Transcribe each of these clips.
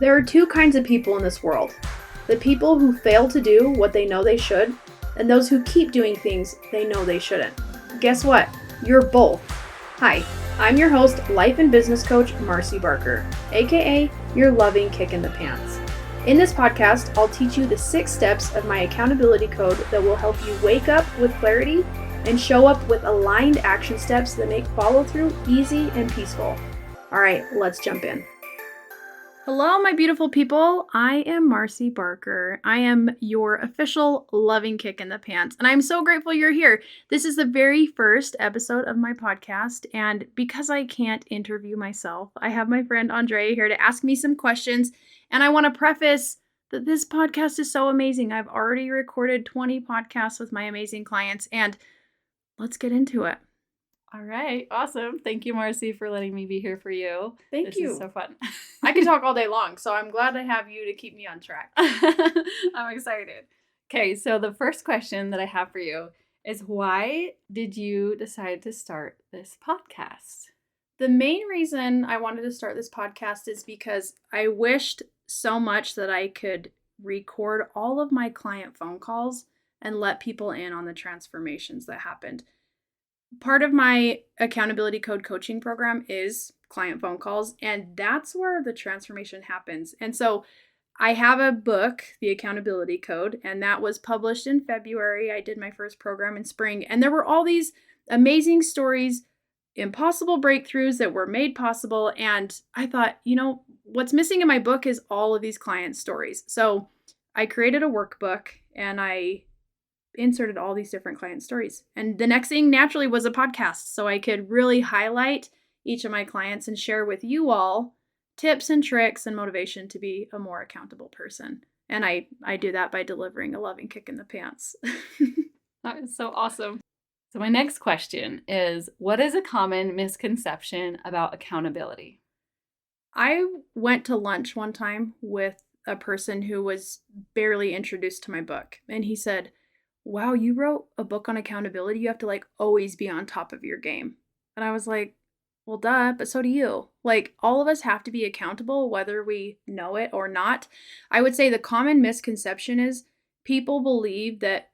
There are two kinds of people in this world. The people who fail to do what they know they should, and those who keep doing things they know they shouldn't. Guess what? You're both. Hi, I'm your host, life and business coach, Marci Barker, aka your loving kick in the pants. In this podcast, I'll teach you the 6 steps of my accountability code that will help you wake up with clarity and show up with aligned action steps that make follow through easy and peaceful. All right, let's jump in. Hello, my beautiful people. I am Marci Barker. I am your official loving kick in the pants, and I'm so grateful you're here. This is the very first episode of my podcast, and because I can't interview myself, I have my friend Andrea here to ask me some questions, and I want to preface that this podcast is so amazing. I've already recorded 20 podcasts with my amazing clients, and let's get into it. All right. Awesome. Thank you, Marci, for letting me be here for you. Thank you. This is so fun. I can talk all day long, so I'm glad to have you to keep me on track. I'm excited. Okay, so the first question that I have for you is, why did you decide to start this podcast? The main reason I wanted to start this podcast is because I wished so much that I could record all of my client phone calls and let people in on the transformations that happened. Part of my accountability code coaching program is client phone calls, and that's where the transformation happens. And so I have a book, The Accountability Code, and that was published in February. I did my first program in spring, and there were all these amazing stories, impossible breakthroughs that were made possible. And I thought, what's missing in my book is all of these client stories. So I created a workbook and I inserted all these different client stories. And the next thing naturally was a podcast, so I could really highlight each of my clients and share with you all tips and tricks and motivation to be a more accountable person. And I do that by delivering a loving kick in the pants. That is so awesome. So my next question is, what is a common misconception about accountability? I went to lunch one time with a person who was barely introduced to my book, and he said, "Wow, you wrote a book on accountability. You have to always be on top of your game." And I was like, well, duh, but so do you. All of us have to be accountable, whether we know it or not. I would say the common misconception is people believe that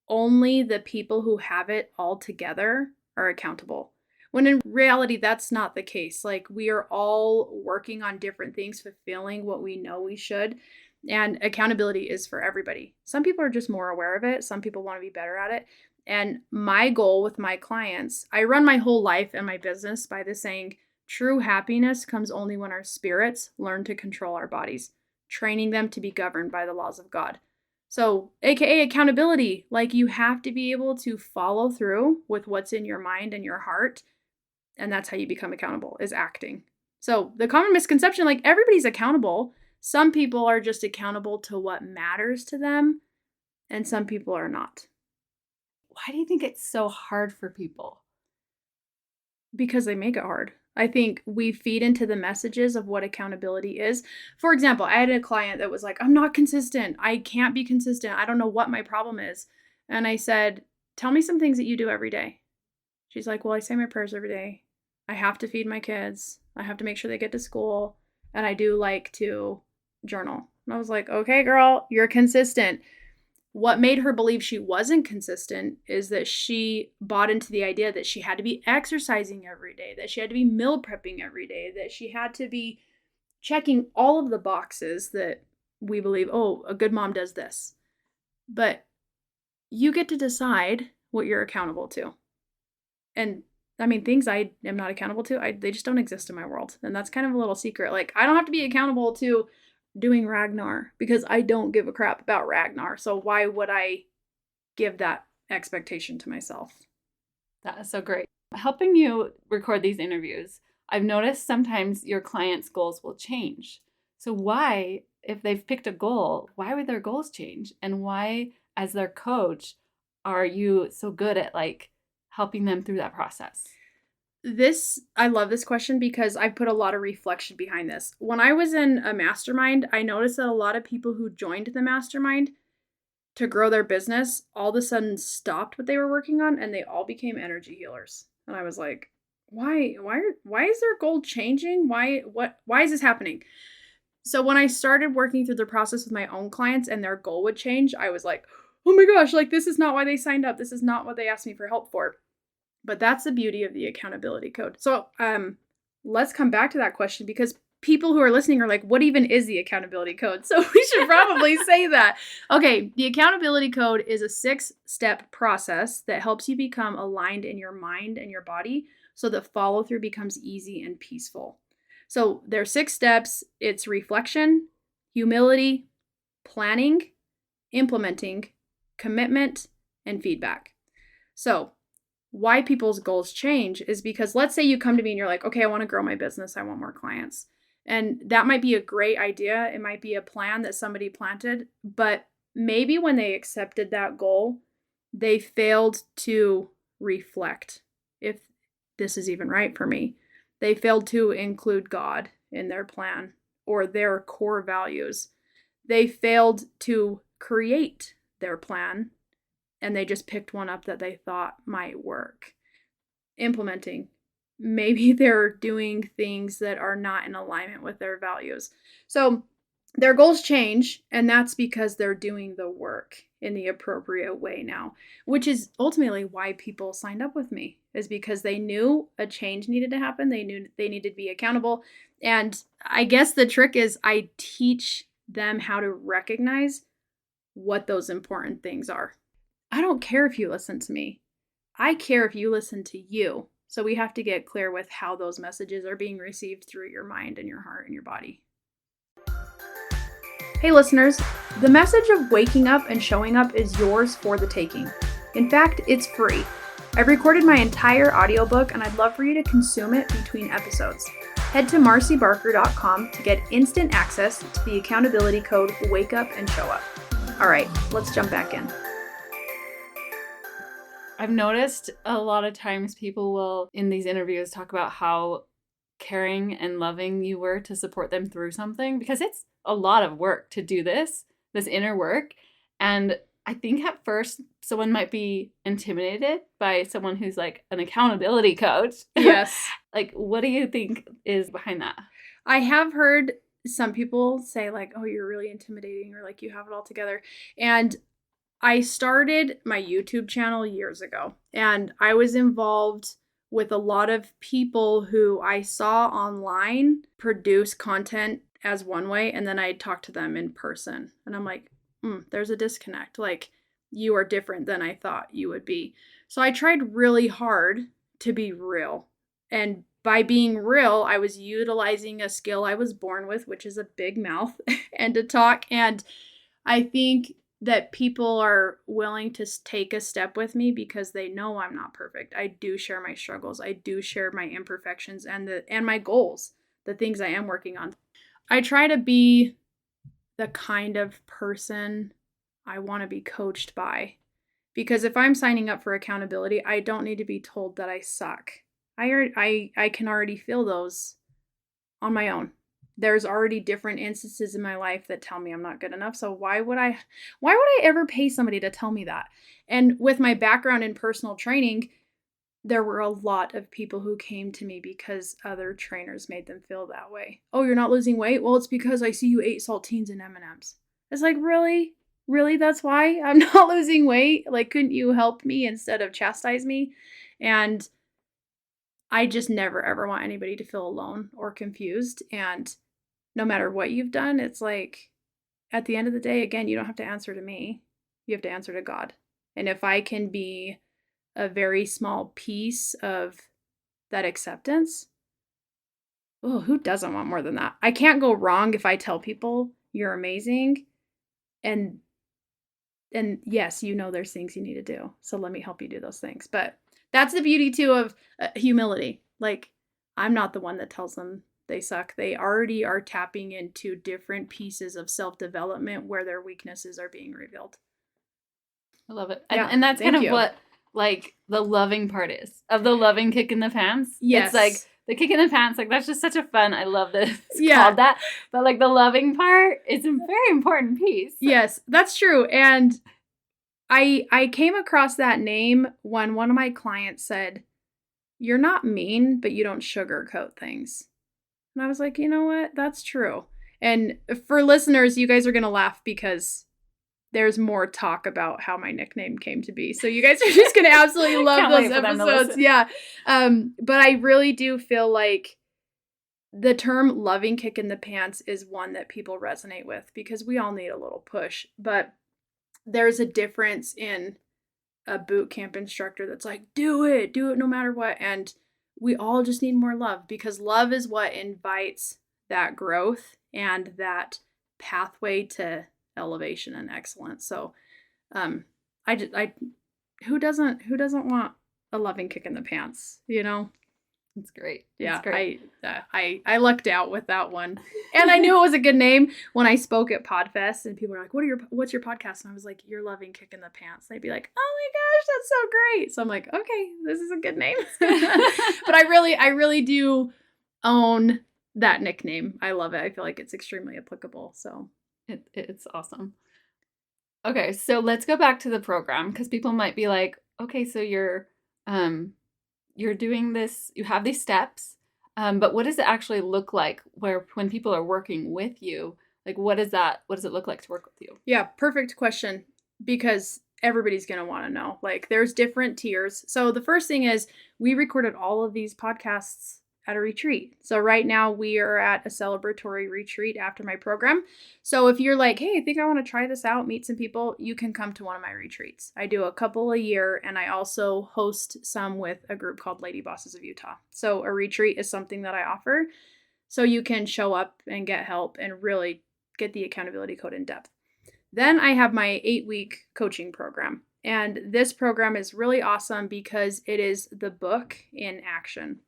only the people who have it all together are accountable. When in reality, that's not the case. We are all working on different things, fulfilling what we know we should. And accountability is for everybody. Some people are just more aware of it. Some people want to be better at it. And my goal with my clients, I run my whole life and my business by the saying, true happiness comes only when our spirits learn to control our bodies, training them to be governed by the laws of God. So, AKA accountability, you have to be able to follow through with what's in your mind and your heart. And that's how you become accountable, is acting. So the common misconception, everybody's accountable. Some people are just accountable to what matters to them, and some people are not. Why do you think it's so hard for people? Because they make it hard. I think we feed into the messages of what accountability is. For example, I had a client that was like, I'm not consistent. I can't be consistent. I don't know what my problem is. And I said, tell me some things that you do every day. She's like, well, I say my prayers every day. I have to feed my kids. I have to make sure they get to school. And I do like to journal. And I was like, okay, girl, you're consistent. What made her believe she wasn't consistent is that she bought into the idea that she had to be exercising every day, that she had to be meal prepping every day, that she had to be checking all of the boxes that we believe, oh, a good mom does this. But you get to decide what you're accountable to. And things I am not accountable to, they just don't exist in my world. And that's kind of a little secret. I don't have to be accountable to doing Ragnar because I don't give a crap about Ragnar. So why would I give that expectation to myself? That is so great. Helping you record these interviews, I've noticed sometimes your clients' goals will change. So why, if they've picked a goal, why would their goals change? And why, as their coach, are you so good at helping them through that process? I love this question because I've put a lot of reflection behind this. When I was in a mastermind, I noticed that a lot of people who joined the mastermind to grow their business all of a sudden stopped what they were working on and they all became energy healers. And I was like, why is their goal changing? Why is this happening? So when I started working through the process with my own clients and their goal would change, I was like, oh my gosh, like this is not why they signed up. This is not what they asked me for help for. But that's the beauty of the accountability code. So let's come back to that question, because people who are listening are like, what even is the accountability code? So we should probably say that. Okay, the accountability code is a 6-step process that helps you become aligned in your mind and your body so that follow through becomes easy and peaceful. So there's 6 steps. It's reflection, humility, planning, implementing, commitment, and feedback. So why people's goals change is because, let's say you come to me and you're like, okay, I want to grow my business. I want more clients. And that might be a great idea. It might be a plan that somebody planted, but maybe when they accepted that goal, they failed to reflect if this is even right for me. They failed to include God in their plan or their core values. They failed to create their plan, and they just picked one up that they thought might work. Implementing. Maybe they're doing things that are not in alignment with their values. So their goals change, and that's because they're doing the work in the appropriate way now, which is ultimately why people signed up with me, is because they knew a change needed to happen. They knew they needed to be accountable. And I guess the trick is I teach them how to recognize what those important things are. I don't care if you listen to me. I care if you listen to you. So we have to get clear with how those messages are being received through your mind and your heart and your body. Hey listeners, the message of waking up and showing up is yours for the taking. In fact, it's free. I've recorded my entire audiobook and I'd love for you to consume it between episodes. Head to marcibarker.com to get instant access to the accountability code Wake Up and Show Up. All right, let's jump back in. I've noticed a lot of times people will, in these interviews, talk about how caring and loving you were to support them through something, because it's a lot of work to do this inner work. And I think at first someone might be intimidated by someone who's like an accountability coach. Yes. Like, what do you think is behind that? I have heard some people say like, oh, you're really intimidating, or like you have it all together. And I started my YouTube channel years ago, and I was involved with a lot of people who I saw online produce content as one way, and then I talked to them in person. And I'm like, there's a disconnect. Like, you are different than I thought you would be. So I tried really hard to be real. And by being real, I was utilizing a skill I was born with, which is a big mouth and to talk. And I think that people are willing to take a step with me because they know I'm not perfect. I do share my struggles. I do share my imperfections and my goals, the things I am working on. I try to be the kind of person I want to be coached by, because if I'm signing up for accountability, I don't need to be told that I suck. I can already feel those on my own. There's already different instances in my life that tell me I'm not good enough. So why would I ever pay somebody to tell me that? And with my background in personal training, there were a lot of people who came to me because other trainers made them feel that way. Oh, you're not losing weight? Well, it's because I see you ate saltines and M&Ms. It's like, really? Really? That's why I'm not losing weight? Like, couldn't you help me instead of chastise me? And I just never, ever want anybody to feel alone or confused. And no matter what you've done, it's like, at the end of the day, again, you don't have to answer to me. You have to answer to God. And if I can be a very small piece of that acceptance, oh, who doesn't want more than that? I can't go wrong if I tell people you're amazing. And yes, you know there's things you need to do. So let me help you do those things. But that's the beauty too of humility. Like, I'm not the one that tells them they suck. They already are tapping into different pieces of self-development where their weaknesses are being revealed. I love it. Yeah, and that's kind of what like the loving part is of the loving kick in the pants. Yes. It's like the kick in the pants, like that's just such a fun, I love that it's called that. But like the loving part is a very important piece. Yes, that's true. And I came across that name when one of my clients said, you're not mean, but you don't sugarcoat things. And I was like, you know what? That's true. And for listeners, you guys are going to laugh because there's more talk about how my nickname came to be. So you guys are just going to absolutely love those episodes. Yeah. But I really do feel like the term loving kick in the pants is one that people resonate with because we all need a little push. But there's a difference in a boot camp instructor that's like, do it no matter what. And we all just need more love because love is what invites that growth and that pathway to elevation and excellence. So, I who doesn't want a loving kick in the pants, you know? It's great. Yeah, it's great. I lucked out with that one, and I knew it was a good name when I spoke at Podfest, and people were like, "What's your podcast?" And I was like, "You're loving kick in the pants." And they'd be like, "Oh my gosh, that's so great!" So I'm like, "Okay, this is a good name." But I really do own that nickname. I love it. I feel like it's extremely applicable. So it's awesome. Okay, so let's go back to the program because people might be like, "Okay, so you're doing this, you have these steps, but what does it actually look like when people are working with you? Like, what does it look like to work with you?" yeah, perfect question because everybody's going to want to know. Like, there's different tiers. So the first thing is we recorded all of these podcasts at a retreat. So right now we are at a celebratory retreat after my program. So if you're like, hey, I think I want to try this out, meet some people, you can come to one of my retreats. I do a couple a year, and I also host some with a group called Lady Bosses of Utah. So a retreat is something that I offer so you can show up and get help and really get the accountability code in depth. Then I have my 8-week coaching program. And this program is really awesome because it is the book in action.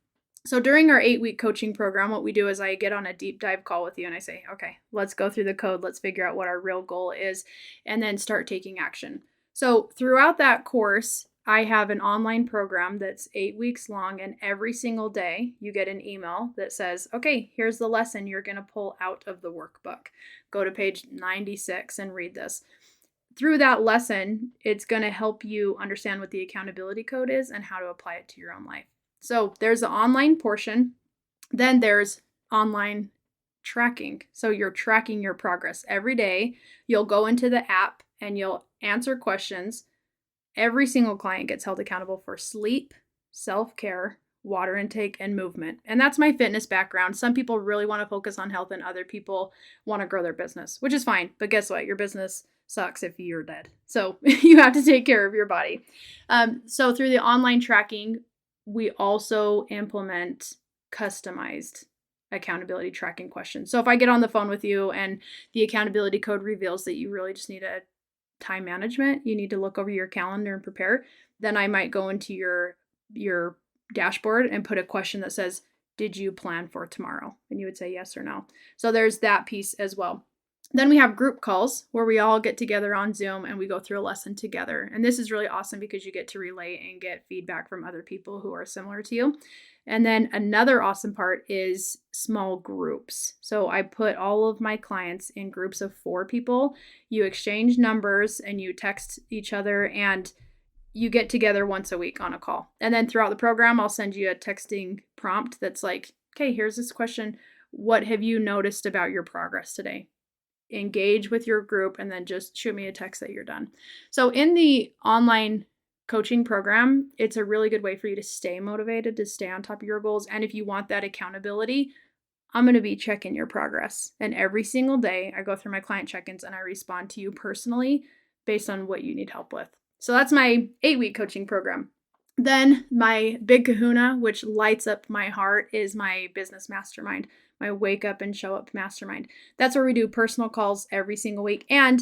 So during our 8-week coaching program, what we do is I get on a deep dive call with you and I say, okay, let's go through the code. Let's figure out what our real goal is and then start taking action. So throughout that course, I have an online program that's 8 weeks long, and every single day you get an email that says, okay, here's the lesson you're going to pull out of the workbook. Go to page 96 and read this. Through that lesson, it's going to help you understand what the accountability code is and how to apply it to your own life. So there's the online portion. Then there's online tracking. So you're tracking your progress every day. You'll go into the app and you'll answer questions. Every single client gets held accountable for sleep, self-care, water intake, and movement. And that's my fitness background. Some people really want to focus on health and other people want to grow their business, which is fine. But guess what? Your business sucks if you're dead. So you have to take care of your body. So through the online tracking, we also implement customized accountability tracking questions. So if I get on the phone with you and the accountability code reveals that you really just need a time management, you need to look over your calendar and prepare, then I might go into your dashboard and put a question that says, did you plan for tomorrow? And you would say yes or no. So there's that piece as well. Then we have group calls where we all get together on Zoom and we go through a lesson together. And this is really awesome because you get to relate and get feedback from other people who are similar to you. And then another awesome part is small groups. So I put all of my clients in groups of 4 people. You exchange numbers and you text each other and you get together once a week on a call. And then throughout the program, I'll send you a texting prompt that's like, okay, here's this question. What have you noticed about your progress today? Engage with your group and then just shoot me a text that you're done. So in the online coaching program, it's a really good way for you to stay motivated, to stay on top of your goals. And if you want that accountability, I'm going to be checking your progress. And every single day I go through my client check-ins and I respond to you personally based on what you need help with. So that's my 8-week coaching program. Then my big kahuna, which lights up my heart, is my business mastermind, my wake up and show up mastermind. That's where we do personal calls every single week. And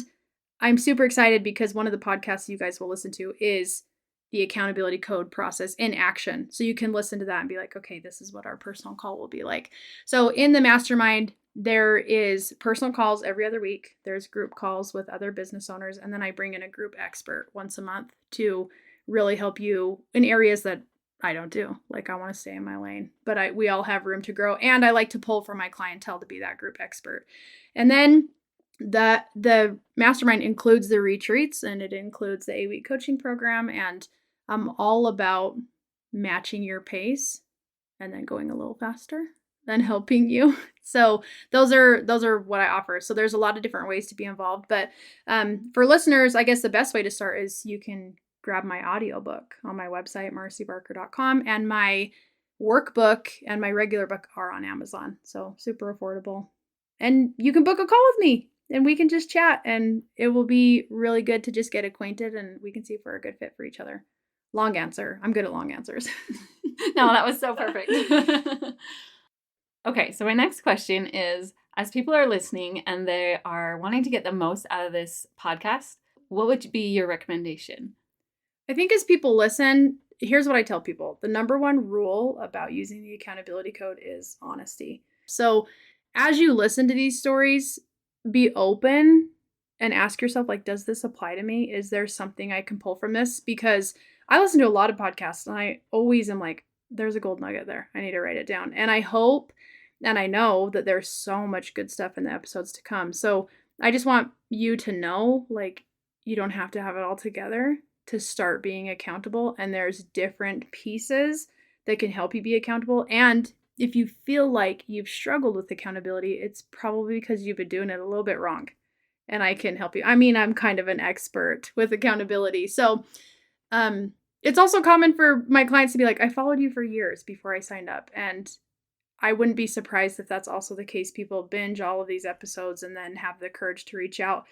I'm super excited because one of the podcasts you guys will listen to is the accountability code process in action. So you can listen to that and be like, okay, this is what our personal call will be like. So in the mastermind, there is personal calls every other week. There's group calls with other business owners. And then I bring in a group expert once a month to really help you in areas that I don't do. Like I want to stay in my lane, but we all have room to grow. And I like to pull from my clientele to be that group expert. And then the mastermind includes the retreats and it includes the 8-week coaching program. And I'm all about matching your pace and then going a little faster than helping you. So those are what I offer. So there's a lot of different ways to be involved. But for listeners, I guess the best way to start is you can grab my audiobook on my website, marcibarker.com, and my workbook and my regular book are on Amazon. So super affordable. And you can book a call with me and we can just chat, and it will be really good to just get acquainted and we can see if we're a good fit for each other. Long answer. I'm good at long answers. No, that was so perfect. Okay, so my next question is, as people are listening and they are wanting to get the most out of this podcast, what would be your recommendation? I think as people listen, here's what I tell people. The number one rule about using the accountability code is honesty. So as you listen to these stories, be open and ask yourself, like, does this apply to me? Is there something I can pull from this? Because I listen to a lot of podcasts and I always am like, there's a gold nugget there. I need to write it down. And I hope and I know that there's so much good stuff in the episodes to come. So I just want you to know, like, you don't have to have it all together to start being accountable. And there's different pieces that can help you be accountable. And if you feel like you've struggled with accountability, it's probably because you've been doing it a little bit wrong. And I can help you. I mean, I'm kind of an expert with accountability. So it's also common for my clients to be like, I followed you for years before I signed up. And I wouldn't be surprised if that's also the case. People binge all of these episodes and then have the courage to reach out.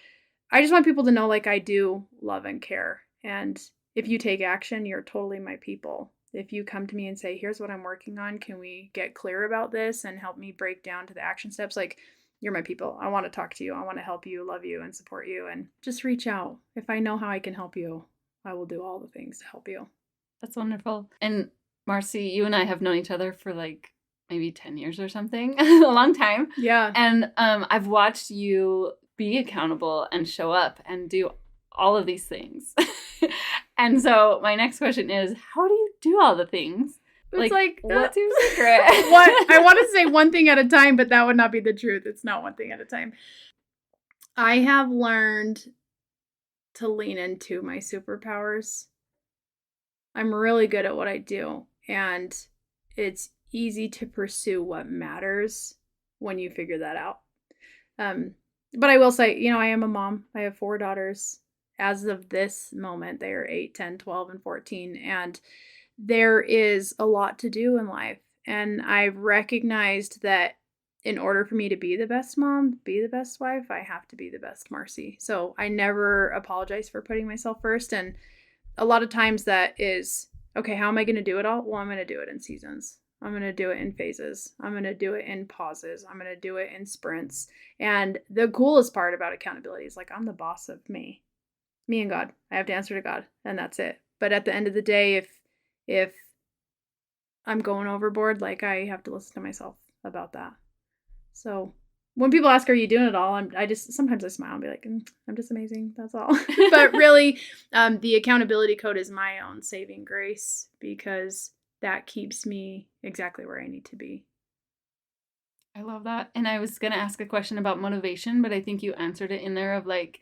I just want people to know, like, I do love and care. And if you take action, you're totally my people. If you come to me and say, here's what I'm working on, can we get clear about this and help me break down to the action steps? Like, you're my people. I want to talk to you. I want to help you, love you, and support you. And just reach out. If I know how I can help you, I will do all the things to help you. That's wonderful. And Marci, you and I have known each other for like maybe 10 years or something, a long time. Yeah. And I've watched you be accountable and show up and do all of these things. And so my next question is, how do you do all the things? It's like what's your secret? What I want to say one thing at a time, but that would not be the truth. It's not one thing at a time. I have learned to lean into my superpowers. I'm really good at what I do, and it's easy to pursue what matters when you figure that out. But I will say, I am a mom. I have 4 daughters. As of this moment, they are 8, 10, 12, and 14. And there is a lot to do in life. And I've recognized that in order for me to be the best mom, be the best wife, I have to be the best Marci. So I never apologize for putting myself first. And a lot of times that is, okay, how am I going to do it all? Well, I'm going to do it in seasons. I'm going to do it in phases. I'm going to do it in pauses. I'm going to do it in sprints. And the coolest part about accountability is, like, I'm the boss of me and God. I have to answer to God, and that's it. But at the end of the day, if I'm going overboard, like, I have to listen to myself about that. So when people ask, are you doing it all? Sometimes I smile and be like, I'm just amazing. That's all. But really, the accountability code is my own saving grace, because that keeps me exactly where I need to be. I love that. And I was going to ask a question about motivation, but I think you answered it in there of, like,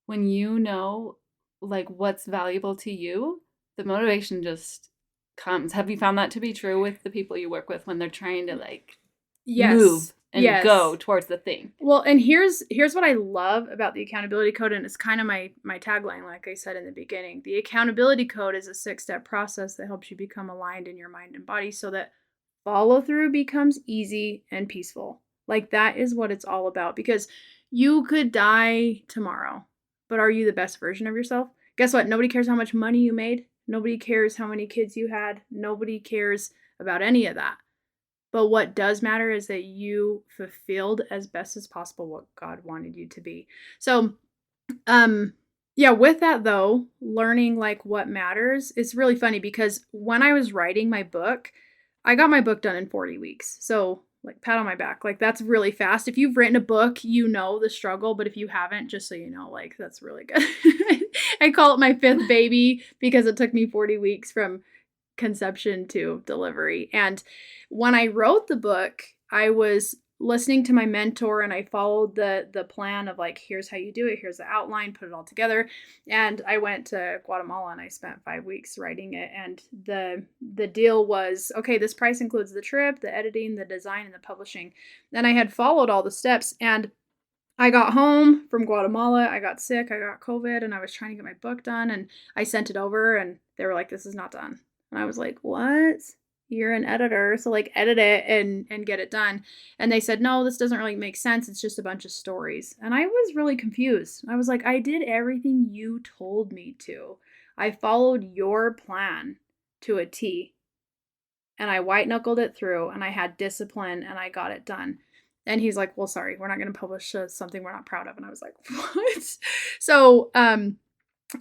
when you know, like, what's valuable to you, the motivation just comes. Have you found that to be true with the people you work with when they're trying to, like, move and go towards the thing? Well, and here's what I love about the accountability code, and it's kind of my tagline, like I said in the beginning. The accountability code is a 6-step process that helps you become aligned in your mind and body so that follow through becomes easy and peaceful. Like, that is what it's all about, because you could die tomorrow, but are you the best version of yourself? Guess what? Nobody cares how much money you made. Nobody cares how many kids you had. Nobody cares about any of that. But what does matter is that you fulfilled as best as possible what God wanted you to be. So, with that though, learning, like, what matters is really funny, because when I was writing my book, I got my book done in 40 weeks. So, like, pat on my back, like, that's really fast. If you've written a book, you know the struggle, but if you haven't, just so you know, like, that's really good. I call it my 5th baby because it took me 40 weeks from conception to delivery. And when I wrote the book, I was listening to my mentor, and I followed the plan of like, here's how you do it, here's the outline, put it all together. And I went to Guatemala and I spent 5 weeks writing it. And the deal was, okay, this price includes the trip, the editing, the design, and the publishing. And I had followed all the steps, and I got home from Guatemala, I got sick, I got COVID, and I was trying to get my book done, and I sent it over and they were like, this is not done. And I was like, what? You're an editor, so like edit it and get it done. And they said, no, this doesn't really make sense. It's just a bunch of stories. And I was really confused. I was like, I did everything you told me to. I followed your plan to a T. And I white knuckled it through, and I had discipline, and I got it done. And he's like, well, sorry, we're not going to publish something we're not proud of. And I was like, what? So,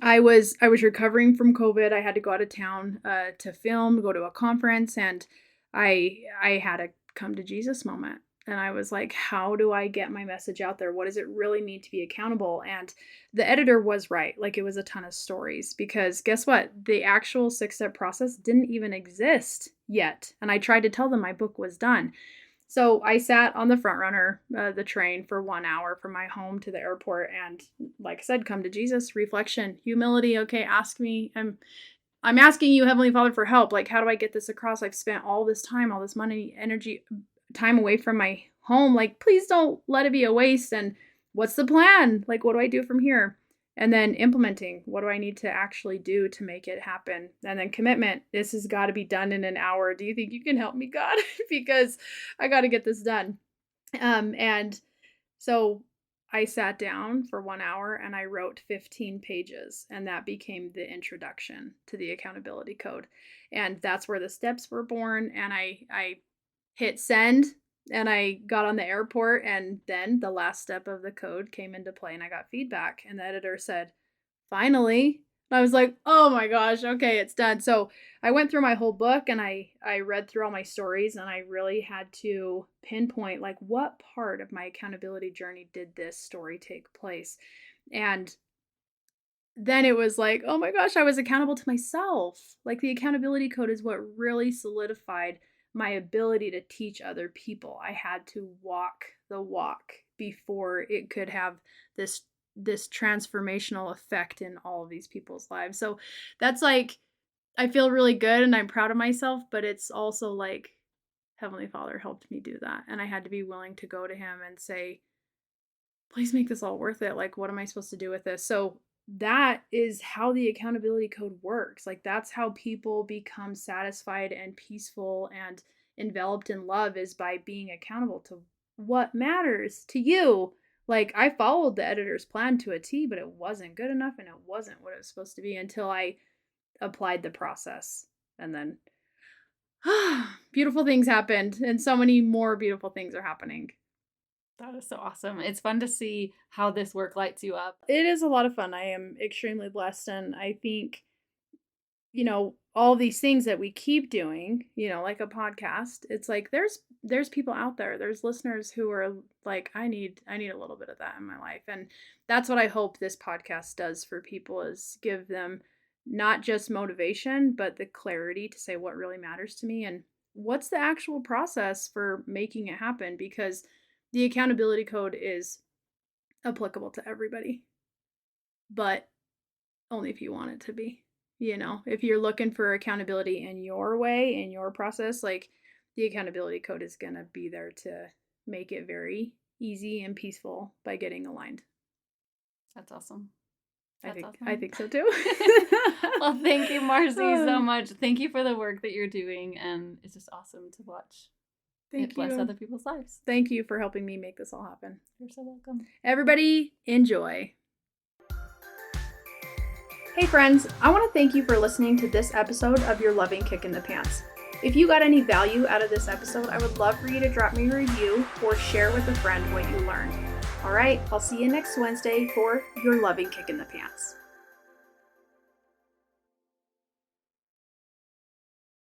I was recovering from COVID. I had to go out of town to film, go to a conference, and I had a come to Jesus moment. And I was like, how do I get my message out there? What does it really mean to be accountable? And the editor was right. Like, it was a ton of stories, because guess what? The actual 6-step process didn't even exist yet. And I tried to tell them my book was done. So I sat on the front runner, the train, for 1 hour from my home to the airport. And like I said, come to Jesus, reflection, humility. Okay, ask me. I'm asking you, Heavenly Father, for help. Like, how do I get this across? I've spent all this time, all this money, energy, time away from my home. Like, please don't let it be a waste. And what's the plan? Like, what do I do from here? And then implementing, what do I need to actually do to make it happen? And then commitment, this has got to be done in an hour. Do you think you can help me, God? Because I got to get this done. And so I sat down for 1 hour and I wrote 15 pages, and that became the introduction to the accountability code. And that's where the steps were born. And I hit send, and I got on the airport, and then the last step of the code came into play, and I got feedback, and the editor said, finally. And I was like, oh my gosh, okay, it's done. So I went through my whole book, and I read through all my stories, and I really had to pinpoint, like, what part of my accountability journey did this story take place? And then it was like, oh my gosh, I was accountable to myself. Like, the accountability code is what really solidified my ability to teach other people. I had to walk the walk before it could have this transformational effect in all of these people's lives. So that's like, I feel really good and I'm proud of myself, but it's also like, Heavenly Father helped me do that. And I had to be willing to go to him and say, please make this all worth it. Like, what am I supposed to do with this? So that is how the accountability code works. Like, that's how people become satisfied and peaceful and enveloped in love, is by being accountable to what matters to you. Like, I followed the editor's plan to a T, but it wasn't good enough, and it wasn't what it was supposed to be until I applied the process. And then beautiful things happened, and so many more beautiful things are happening. That is so awesome. It's fun to see how this work lights you up. It is a lot of fun. I am extremely blessed. And I think, all these things that we keep doing, like a podcast, it's like, there's people out there, there's listeners who are like, I need a little bit of that in my life. And that's what I hope this podcast does for people, is give them not just motivation, but the clarity to say what really matters to me and what's the actual process for making it happen. Because the accountability code is applicable to everybody, but only if you want it to be. If you're looking for accountability in your way, in your process, like, the accountability code is going to be there to make it very easy and peaceful by getting aligned. That's awesome. I think so too. Well, thank you, Marci, so much. Thank you for the work that you're doing, and it's just awesome to watch. Thank you. Bless other people's lives. Thank you for helping me make this all happen. You're so welcome. Everybody, enjoy. Hey friends, I want to thank you for listening to this episode of Your Loving Kick in the Pants. If you got any value out of this episode, I would love for you to drop me a review or share with a friend what you learned. All right, I'll see you next Wednesday for Your Loving Kick in the Pants.